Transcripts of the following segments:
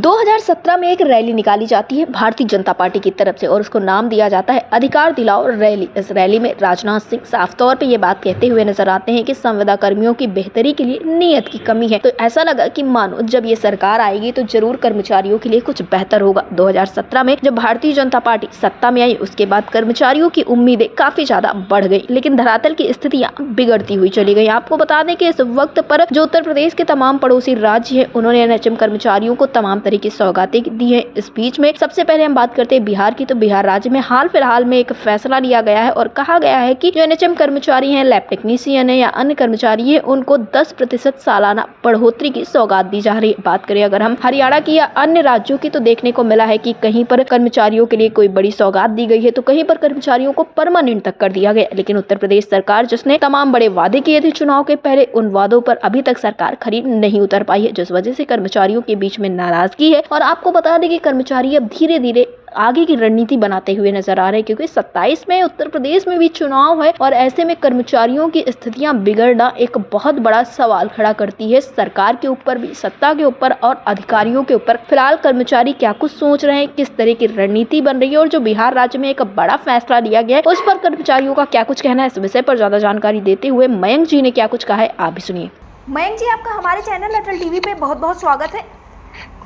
2017 में एक रैली निकाली जाती है भारतीय जनता पार्टी की तरफ से और उसको नाम दिया जाता है अधिकार दिलाओ रैली। इस रैली में राजनाथ सिंह साफ तौर पे ये बात कहते हुए नजर आते हैं कि संविदा कर्मियों की बेहतरी के लिए नीयत की कमी है। तो ऐसा लगा कि मानो जब ये सरकार आएगी तो जरूर कर्मचारियों के लिए कुछ बेहतर होगा। 2017 में जब भारतीय जनता पार्टी सत्ता में आई उसके बाद कर्मचारियों की उम्मीदें काफी ज्यादा बढ़ गई, लेकिन धरातल की स्थितियां बिगड़ती हुई चली गई। आपको बता दें कि इस वक्त पर जो उत्तर प्रदेश के तमाम पड़ोसी राज्य है उन्होंने एनएचएम कर्मचारियों को तमाम तरह की सौगातें दी है। इस बीच में सबसे पहले हम बात करते हैं बिहार की। तो बिहार राज्य में हाल फिलहाल में एक फैसला लिया गया है और कहा गया है कि जो एनएचएम कर्मचारी हैं, लैब टेक्नीशियन है या अन्य कर्मचारी है, उनको 10% सालाना बढ़ोतरी की सौगात दी जा रही है। बात करें अगर हम हरियाणा की या अन्य राज्यों की तो देखने को मिला है कि कहीं पर कर्मचारियों के लिए कोई बड़ी सौगात दी गई है तो कहीं पर कर्मचारियों को परमानेंट तक कर दिया गया। लेकिन उत्तर प्रदेश सरकार जिसने तमाम बड़े वादे किए थे चुनाव के पहले, उन वादों पर अभी तक सरकार खरी नहीं उतर पाई है, जिस वजह से कर्मचारियों के बीच में नाराजगी है। और आपको बता दें कि कर्मचारी अब धीरे धीरे आगे की रणनीति बनाते हुए नजर आ रहे हैं, क्योंकि 27 में उत्तर प्रदेश में भी चुनाव है और ऐसे में कर्मचारियों की स्थितियां बिगड़ना एक बहुत बड़ा सवाल खड़ा करती है सरकार के ऊपर भी, सत्ता के ऊपर और अधिकारियों के ऊपर। फिलहाल कर्मचारी क्या कुछ सोच रहे हैं, किस तरह की रणनीति बन रही है और जो बिहार राज्य में एक बड़ा फैसला लिया गया है उस पर कर्मचारियों का क्या कुछ कहना है, इस विषय पर ज्यादा जानकारी देते हुए मयंक जी ने क्या कुछ कहा है, आप भी सुनिए। मयंक जी, आपका हमारे चैनल अटल टीवी पे बहुत बहुत स्वागत है।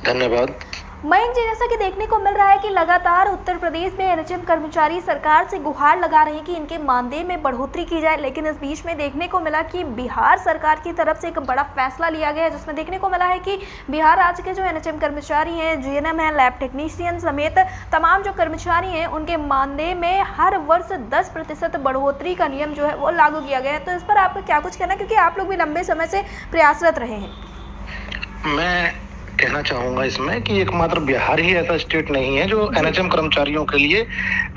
धन्यवाद। मयंक जी, जैसा कि देखने को मिल रहा है कि लगातार उत्तर प्रदेश में एनएचएम कर्मचारी सरकार से गुहार लगा रहे हैं कि इनके मानदेय में बढ़ोतरी की जाए, लेकिन इस बीच में देखने को मिला कि बिहार सरकार की तरफ से एक बड़ा फैसला लिया गया है जिसमें देखने को मिला है कि बिहार राज्य के जो एनएचएम कर्मचारी हैं, जीएनएम है, लैब टेक्नीशियन समेत तमाम जो कर्मचारी हैं उनके मानदेय में हर वर्ष 10% बढ़ोतरी का नियम जो है वो लागू किया गया है। तो इस पर आपका क्या कुछ कहना है, क्योंकि आप लोग भी लंबे समय से प्रयासरत रहे हैं। मैं कहना चाहूंगा इसमें कि एकमात्र बिहार ही ऐसा स्टेट नहीं है जो एनएचएम कर्मचारियों के लिए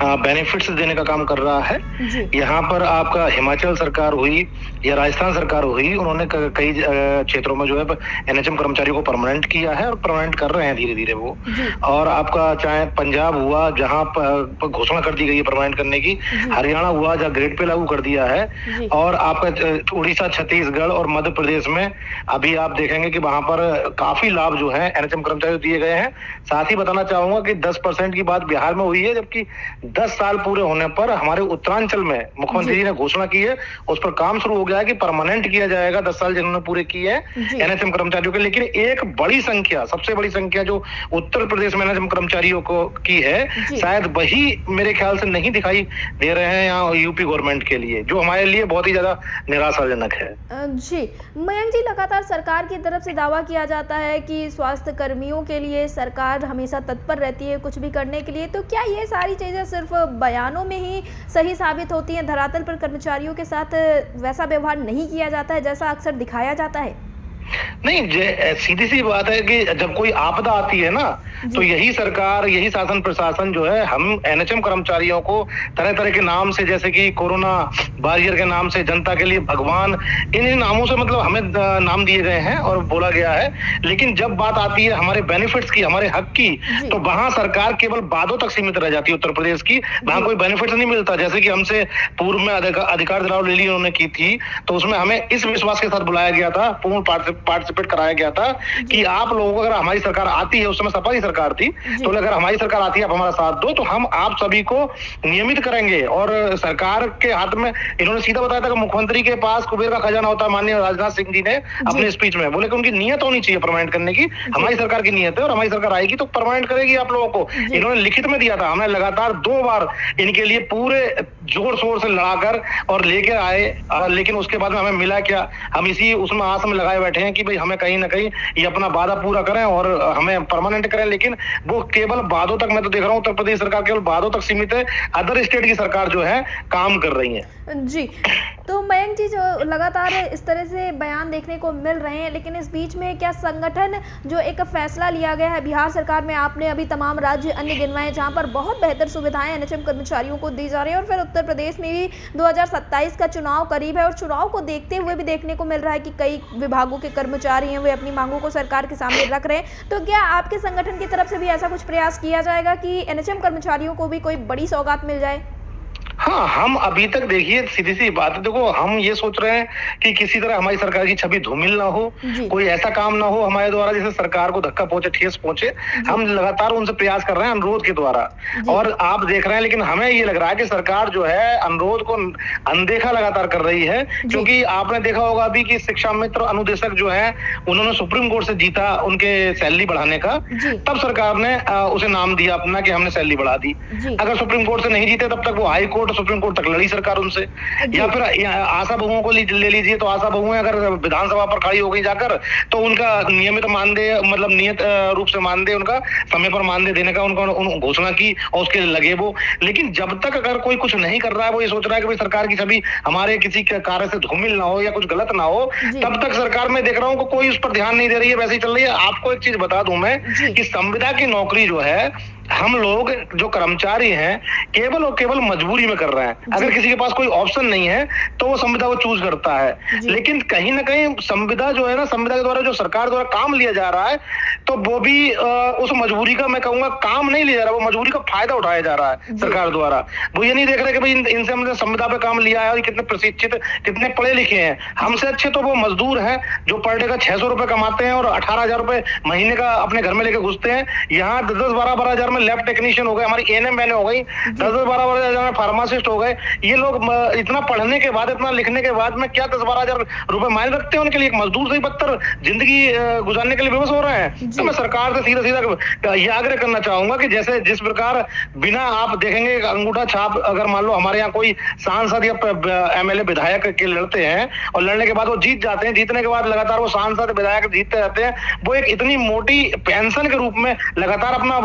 बेनिफिट्स देने का काम कर रहा है। यहाँ पर आपका हिमाचल सरकार हुई या राजस्थान सरकार हुई, उन्होंने कई क्षेत्रों में जो है एनएचएम कर्मचारियों को परमानेंट किया है और परमानेंट कर रहे हैं धीरे धीरे वो। और आपका चाहे पंजाब हुआ जहाँ पर घोषणा कर दी गई है परमानेंट करने की, हरियाणा हुआ जहाँ ग्रेड पे लागू कर दिया है, और आपका उड़ीसा, छत्तीसगढ़ और मध्य प्रदेश में अभी आप देखेंगे कि वहां पर काफी लाभ जो है एनएचएम कर्मचारियों को दिए गए हैं। साथ ही बताना चाहूंगा कि 10% की बात बिहार में हुई है, जबकि 10 साल पूरे होने पर हमारे उत्तरांचल में मुख्यमंत्री जी ने घोषणा की है, उस पर काम शुरू हो गया है कि परमानेंट किया जाएगा 10 साल जिन्होंने पूरे किए हैं एनएचएम कर्मचारियों के। लेकिन एक बड़ी संख्या, सबसे बड़ी संख्या जो उत्तर प्रदेश में एनएचएम कर्मचारियों को की है, शायद वही मेरे ख्याल से नहीं दिखाई दे रहे हैं यहाँ यूपी गवर्नमेंट के लिए, जो हमारे लिए बहुत ही ज्यादा निराशाजनक है। जी मयंक जी, लगातार सरकार की तरफ से दावा किया जाता है कि स्वास्थ्य कर्मियों के लिए सरकार हमेशा तत्पर रहती है कुछ भी करने के लिए, तो क्या ये सारी चीज़ें सिर्फ बयानों में ही सही साबित होती हैं? धरातल पर कर्मचारियों के साथ वैसा व्यवहार नहीं किया जाता है जैसा अक्सर दिखाया जाता है? नहीं, सीधी सी बात है कि जब कोई आपदा आती है ना, तो यही सरकार, यही शासन प्रशासन जो है हम एनएचएम कर्मचारियों को तरह तरह के नाम से, जैसे कि कोरोना वॉरियर के नाम से, जनता के लिए भगवान, इन नामों से मतलब हमें नाम दिए गए हैं और बोला गया है। लेकिन जब बात आती है हमारे बेनिफिट्स की, हमारे हक की, तो वहां सरकार केवल वादों तक सीमित रह जाती है उत्तर प्रदेश की। वहां कोई बेनिफिट्स नहीं मिलता। जैसे कि हमसे पूर्व में अधिकार दिलाओ रैली उन्होंने की थी, तो उसमें हमें इस विश्वास के साथ बुलाया गया था, पूर्ण पार्टिसिपेट कराया गया था कि आप लोगों को, अगर हमारी सरकार आती है, उस समय सपा की सरकार थी, तो अगर हमारी सरकार आती है आप हमारा साथ दो तो हम आप सभी को नियमित करेंगे। और सरकार के हाथ में इन्होंने सीधा बताया था कि मुख्यमंत्री के पास कुबेर का खजाना होता है। माननीय राजनाथ सिंह जी ने अपने स्पीच में बोले कि उनकी नियत होनी चाहिए परमानेंट करने की। हमारी सरकार की नियत है और हमारी सरकार आएगी तो परमानेंट करेगी आप लोगों को। इन्होंने लिखित में दिया था। हमने लगातार 2 बार इनके लिए पूरे जोर शोर से लड़ाकर और लेकर आए, लेकिन उसके बाद में हमें मिला क्या? हम इसी उसमें आस में लगाए बैठे हैं कि भाई हमें कहीं ना कहीं ये अपना वादा पूरा करें और हमें परमानेंट करें, लेकिन वो केवल वादों तक, मैं तो देख रहा हूँ उत्तर प्रदेश सरकार केवल वादों तक सीमित है। अदर स्टेट की सरकार जो है काम कर रही है। जी, तो मयंक जी, जो लगातार इस तरह से बयान देखने को मिल रहे हैं, लेकिन इस बीच में क्या संगठन जो एक फैसला लिया गया है बिहार सरकार में, आपने अभी तमाम राज्य अन्य गिनवाए जहां पर बहुत बेहतर सुविधाएं एनएचएम कर्मचारियों को दी जा रही है, और फिर उत्तर प्रदेश में भी 2027 का चुनाव करीब है और चुनाव को देखते हुए भी देखने को मिल रहा है कि कई विभागों के कर्मचारी हैं वे अपनी मांगों को सरकार के सामने रख रहे हैं, तो क्या आपके संगठन की तरफ से भी ऐसा कुछ प्रयास किया जाएगा कि एनएचएम कर्मचारियों को भी कोई बड़ी सौगात मिल जाए? हाँ, हम अभी तक देखिए सीधी सी बात है, देखो हम ये सोच रहे हैं कि किसी तरह हमारी सरकार की छवि धूमिल ना हो, कोई ऐसा काम ना हो हमारे द्वारा जिससे सरकार को धक्का पहुंचे, ठेस पहुंचे। हम लगातार उनसे प्रयास कर रहे हैं अनुरोध के द्वारा, और आप देख रहे हैं, लेकिन हमें ये लग रहा है कि सरकार जो है अनुरोध को अनदेखा लगातार कर रही है। क्योंकि आपने देखा होगा अभी कि शिक्षा मित्र अनुदेशक जो है उन्होंने सुप्रीम कोर्ट से जीता उनके सैलरी बढ़ाने का, तब सरकार ने उसे नाम दिया अपना कि हमने सैलरी बढ़ा दी। अगर सुप्रीम कोर्ट से नहीं जीते तब तक वो हाई कोर्ट, सुप्रीम कोर्ट तक लड़ी सरकार उनसे। या फिर आशा बहुओं को ले लीजिए, तो आशा बहुएं अगर विधानसभा पर खड़ी हो गई जाकर, तो उनका नियमित मानदेय, मतलब नियत रूप से मानदेय, उनका समय पर मानदेय देने का उनको घोषणा की और उसके लगे वो। लेकिन जब तक अगर कोई कुछ नहीं कर रहा है, वो ये सोच रहा है कि भाई सरकार की छवि हमारे किसी कार्य से धूमिल ना हो या कुछ गलत ना हो, तब तक सरकार में देख रहा हूँ कोई उस पर ध्यान नहीं दे रही है, वैसे ही चल रही है। आपको एक चीज बता दूं मैं कि संविदा की नौकरी जो है हम लोग जो कर्मचारी हैं केवल और केवल मजबूरी में कर रहे हैं। अगर किसी के पास कोई ऑप्शन नहीं है तो वो संविदा को चूज करता है। लेकिन कहीं ना कहीं संविदा जो है ना, संविदा के द्वारा जो सरकार द्वारा काम लिया जा रहा है, तो वो भी उस मजबूरी का, मैं कहूंगा, काम नहीं लिया जा रहा, वो मजबूरी का फायदा उठाया जा रहा है सरकार द्वारा। वो ये नहीं देख रहे कि भाई इनसे हमने संविदा पे काम लिया है और कितने प्रशिक्षित, कितने पढ़े लिखे हैं। हमसे अच्छे तो वो मजदूर हैं जो पर डे का 600 रुपए कमाते हैं और 18,000 रुपए महीने का अपने घर में लेके घुसते हैं। यहाँ 10-12 हजार में लैब टेक्नीशियन हो गए, हमारी एएनएम बहनें हो गई, 10-12 हजार में फार्मासिस्ट हो गए। ये लोग इतना पढ़ने के बाद, इतना लिखने के बाद में क्या 10-12 हजार रुपए मायने रखते हैं उनके लिए? एक मजदूर से ही बदतर जिंदगी गुजारने के लिए विवश हो रहे हैं। तो मैं सरकार से सीधा सीधा ये आग्रह करना चाहूंगा कि जैसे जिस प्रकार बिना, आप देखेंगे अंगूठा छाप, अगर मान लो हमारे यहाँ कोई सांसद या एमएलए विधायक के लड़ते हैं और लड़ने के बाद वो जीत जाते हैं, जीतने के बाद लगातार वो सांसद विधायक जीतते रहते हैं, वो एक इतनी मोटी पेंशन के रूप में लगातार अपना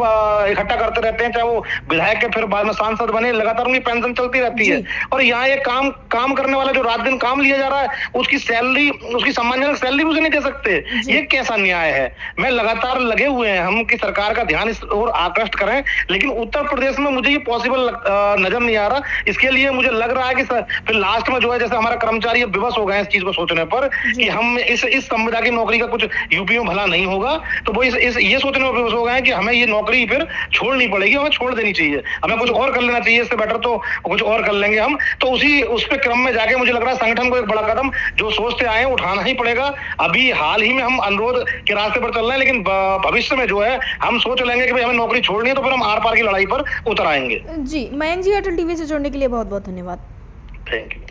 इकट्ठा करते रहते हैं, चाहे वो विधायक के फिर बाद में सांसद बने, लगातार उनकी पेंशन चलती रहती है। और यहाँ ये काम करने वाला जो रात दिन काम लिया जा रहा है, उसकी सैलरी, उसकी सम्मानजनक सैलरी उसे नहीं दे सकते। ये कैसा न्याय है? मैं लगातार लगे हुए हैं हम कि सरकार का ध्यान इस ओर आकृष्ट करें, लेकिन उत्तर प्रदेश में मुझे ये पॉसिबल नजर नहीं आ रहा। इसके लिए मुझे लग रहा है कि फिर लास्ट में जो है, जैसे हमारा कर्मचारी विवश हो गए इस चीज को सोचने पर कि हम इस संविदा की नौकरी का कुछ यूपी में भला नहीं होगा, तो वो ये सोचने में विवश हो गए हैं कि हमें ये नौकरी फिर छोड़नी पड़ेगी, हमें छोड़ देनी चाहिए, हमें कुछ और कर लेना चाहिए, इससे बेटर तो कुछ और कर लेंगे हम। तो उस पे क्रम में जाके मुझे लग रहा है संगठन को एक बड़ा कदम जो सोचते आए हैं उठाना ही पड़ेगा। अभी हाल ही में हम अनुरोध के रास्ते पर चल रहे हैं, लेकिन भविष्य में जो है हम सोच लेंगे कि भाई हमें नौकरी छोड़नी है, तो फिर हम आर पार की लड़ाई पर उतर आएंगे। जी, मयंक जी, अटल टीवी से जुड़ने के लिए बहुत बहुत धन्यवाद। Thank you.